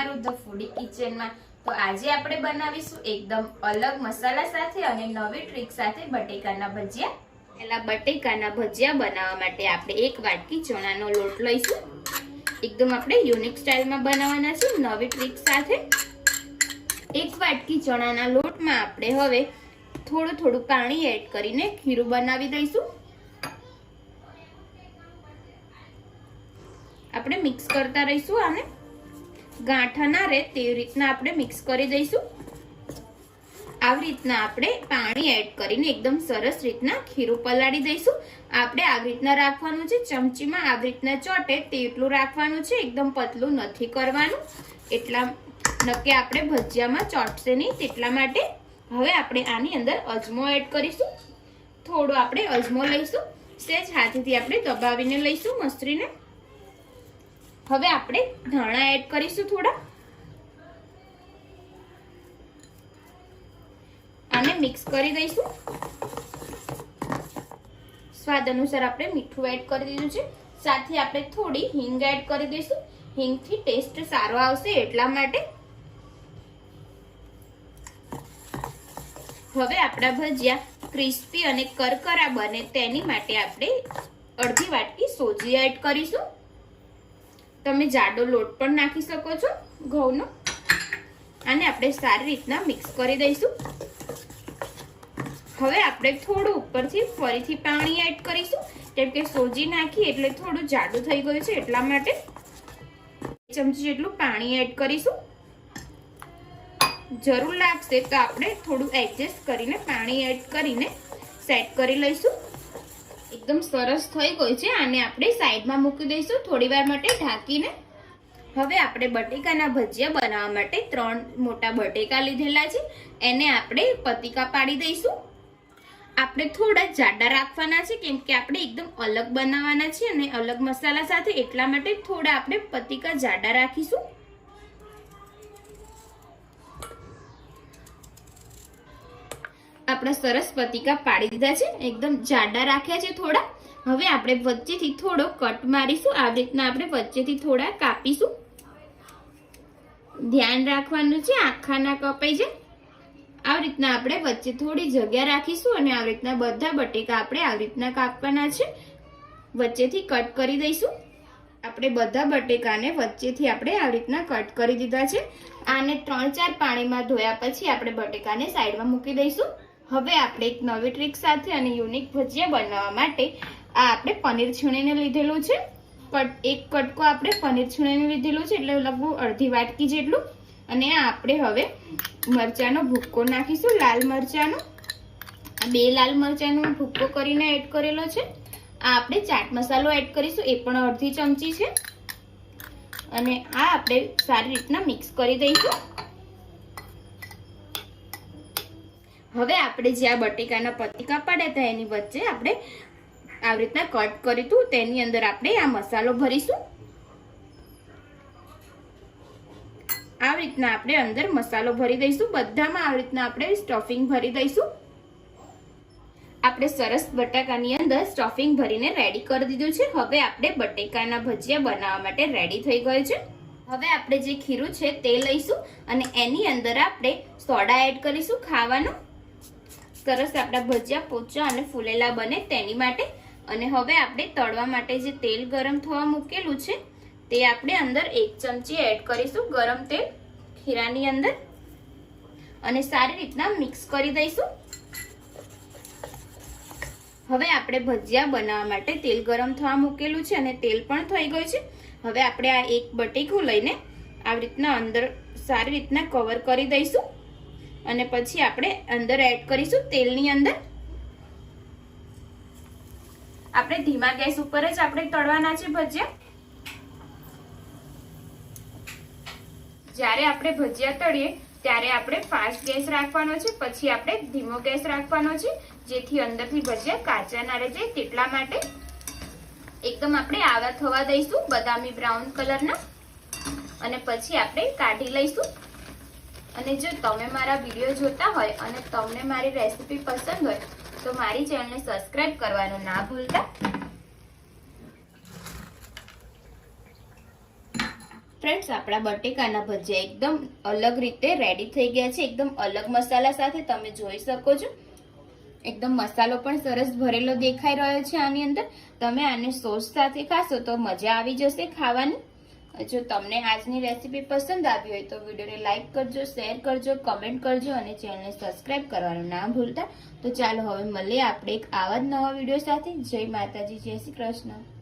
તમારું ધ ફૂડી કિચનમાં। તો આજે આપણે બનાવીશું એકદમ અલગ મસાલા સાથે અને નવી ટ્રીક સાથે બટેકાના ભજીયા। પહેલા બટેકાના ભજીયા બનાવવા માટે આપણે એક વાટકી ચણાનો લોટ લઈશું। એકદમ આપણે યુનિક સ્ટાઇલમાં બનાવવાના છે નવી ટ્રીક સાથે। એક વાટકી ચણાના લોટમાં આપણે હવે થોડું થોડું પાણી એડ કરીને ખીરું બનાવી દઈશું। આપણે મિક્સ કરતા રહીશું આને ગાંઠા ના રહે તેવી રીતના આપણે મિક્સ કરી દઈશું। આવી રીતના આપણે પાણી એડ કરીને એકદમ સરસ રીતના ખીરું પલાળી દઈશું। આપણે આવી રીતના રાખવાનું છે, ચમચીમાં આવી રીતના ચોટે તેટલું રાખવાનું છે, એકદમ પતલું નથી કરવાનું, એટલા નકે આપણે ભજીયામાં ચોટશે નહીં તેટલા માટે। હવે આપણે આની અંદર અજમો એડ કરીશું। થોડો આપણે અજમો લઈશું, સહેજ હાથેથી આપણે દબાવીને લઈશું મસરીને। હવે આપણે ધાણા એડ કરીશું થોડા, આને મિક્સ કરી દઈશું। સ્વાદ અનુસાર આપણે મીઠું એડ કરી દીધું છે, સાથે આપણે થોડી હિંગ એડ કરી દઈશું। હિંગથી ટેસ્ટ સારો આવશે એટલા માટે। હવે આપણા ભજીયા ક્રિસ્પી અને કરકરા બને તેની માટે આપણે અડધી વાટકી સોજી એડ કરીશું। તમે જાડો લોટ પણ નાખી શકો છો ઘઉંનો। આને આપણે સારી રીતના મિક્સ કરી દઈશું। હવે આપણે થોડું ઉપરથી ફરીથી પાણી એડ કરીશું, કેમ કે સોજી નાખી એટલે થોડું જાડું થઈ ગયું છે એટલા માટે। 1 ચમચી જેટલું પાણી એડ કરીશું। જરૂર લાગશે તો આપણે થોડું એડજસ્ટ કરીને પાણી એડ કરીને સેટ કરી લઈશું। એકદમ સરસ થઈ ગયું છે, આને આપણે સાઈડમાં મૂકી દઈશું થોડી વાર માટે ઢાંકીને। હવે આપણે બટેકાના ભજીયા બનાવવા માટે 3 મોટા બટેકા લીધેલા છે, એને આપણે પતિકા પાડી દઈશું। આપણે થોડા જાડા રાખવાના છે, કેમ કે આપણે એકદમ અલગ બનાવવાના છે અને અલગ મસાલા સાથે, એટલા માટે થોડા આપણે પતિકા જાડા રાખીશું। આપણા સરસ પતિકા પાડી દીધા છે, એકદમ જાડા રાખ્યા છે થોડા। હવે આપણે વચ્ચેથી થોડો કટ મારીશું, આવી રીતના આપણે વચ્ચેથી થોડા કાપીશું। ધ્યાન રાખવાનું છે આખા ના કપાઈ જાય। આવી રીતના આપણે વચ્ચે થોડી જગ્યા રાખીશું અને આવી રીતના બધા બટેકા આપણે આવી રીતના કાપવાના છે, વચ્ચેથી કટ કરી દઈશું। આપણે બધા બટેકાને વચ્ચેથી આપણે આવી રીતના કટ કરી દીધા છે। આને 3-4 પાણીમાં ધોયા પછી આપણે બટેકાને સાઈડમાં મૂકી દઈશું। હવે આપણે એક નવી ટ્રીક સાથે અને યુનિક ભજીયા બનાવવા માટે આ આપણે પનીર છીણીને લીધેલું છે। એક કટકો આપણે પનીર છીણીને લીધેલું છે, એટલે લગભગ અડધી વાટકી જેટલું। અને આ આપણે હવે મરચાનો ભૂક્કો નાખીશું, લાલ મરચાનો। 2 લાલ મરચાનો ભૂક્કો કરીને એડ કરેલો છે। આ આપણે ચાટ મસાલો એડ કરીશું, એ પણ અડધી ચમચી છે। અને આ આપણે સારી રીતના મિક્સ કરી દઈશું। હવે આપણે જે આ બટેકાના પતિકા પાડ્યા હતા એની વચ્ચે આપણે આવી રીતના કટ કરીશું, તેની અંદર આપણે આ મસાલો ભરીશું। આવી રીતના આપણે અંદર મસાલો ભરી દઈશું, બધામાં આવી રીતના આપણે સ્ટફિંગ ભરી દઈશું। આપણે સરસ બટાકાની અંદર સ્ટફિંગ ભરીને રેડી કરી દીધું છે। હવે આપણે બટેકાના ભજીયા બનાવવા માટે રેડી થઈ ગયું છે। હવે આપણે જે ખીરું છે તે લઈશું અને એની અંદર આપણે સોડા એડ કરીશું ખાવાનું, સરસ આપણા ભજીયા પોચા અને ફૂલેલા બને તેની માટે। અને હવે આપણે તળવા માટે જે તેલ ગરમ થવા મૂકેલું છે તે આપણે અંદર 1 ચમચી એડ કરીશું ગરમ તેલ ખીરાની અંદર, અને સારી રીતના મિક્સ કરી દઈશું। હવે આપણે ભજીયા બનાવવા માટે તેલ ગરમ થવા મૂકેલું છે અને તેલ પણ થઈ ગયું છે। હવે આપણે આ એક બટેકું લઈને આવી રીતના અંદર સારી રીતના કવર કરી દઈશું અને પછી આપણે અંદર એડ કરીશું તેલની અંદર। આપણે ધીમા ગેસ ઉપર જ આપણે તળવાના છે ભજીયા। જ્યારે આપણે ભજીયા તળીએ ત્યારે આપણે ફાસ્ટ ગેસ રાખવાનો છે, પછી આપણે ધીમો ગેસ રાખવાનો છે, જેથી અંદરથી ભજીયા કાચા ના રહી જાય તેટલા માટે। એકદમ આપણે આવા થવા દઈશું બદામી બ્રાઉન કલરના, અને પછી આપણે કાઢી લઈશું। અને જો તમે મારા વિડીયો જોતા હોય અને તમને મારી રેસીપી પસંદ હોય તો મારી ચેનલને સબસ્ક્રાઇબ કરવાનું ના ભૂલતા। ફ્રેન્ડ્સ, આપણા બટેકાના ભજીયા એકદમ અલગ રીતે રેડી થઈ ગયા છે, એકદમ અલગ મસાલા સાથે. તમે જોઈ શકો છો એકદમ મસાલો પણ સરસ ભરેલો દેખાઈ રહ્યો છે આની અંદર. તમે આને સોસ સાથે ખાશો તો મજા આવી જશે ખાવાની. જો તમને આજની રેસીપી પસંદ આવી હોય તો વિડીયોને લાઈક કરજો, શેર કરજો, કમેન્ટ કરજો અને ચેનલને સબસ્ક્રાઇબ કરવાનું ના ભૂલતા. તો ચાલો હવે મળીએ આપણે એક આવા જ નવા વિડીયો સાથે. જય માતાજી, જય શ્રી કૃષ્ણ.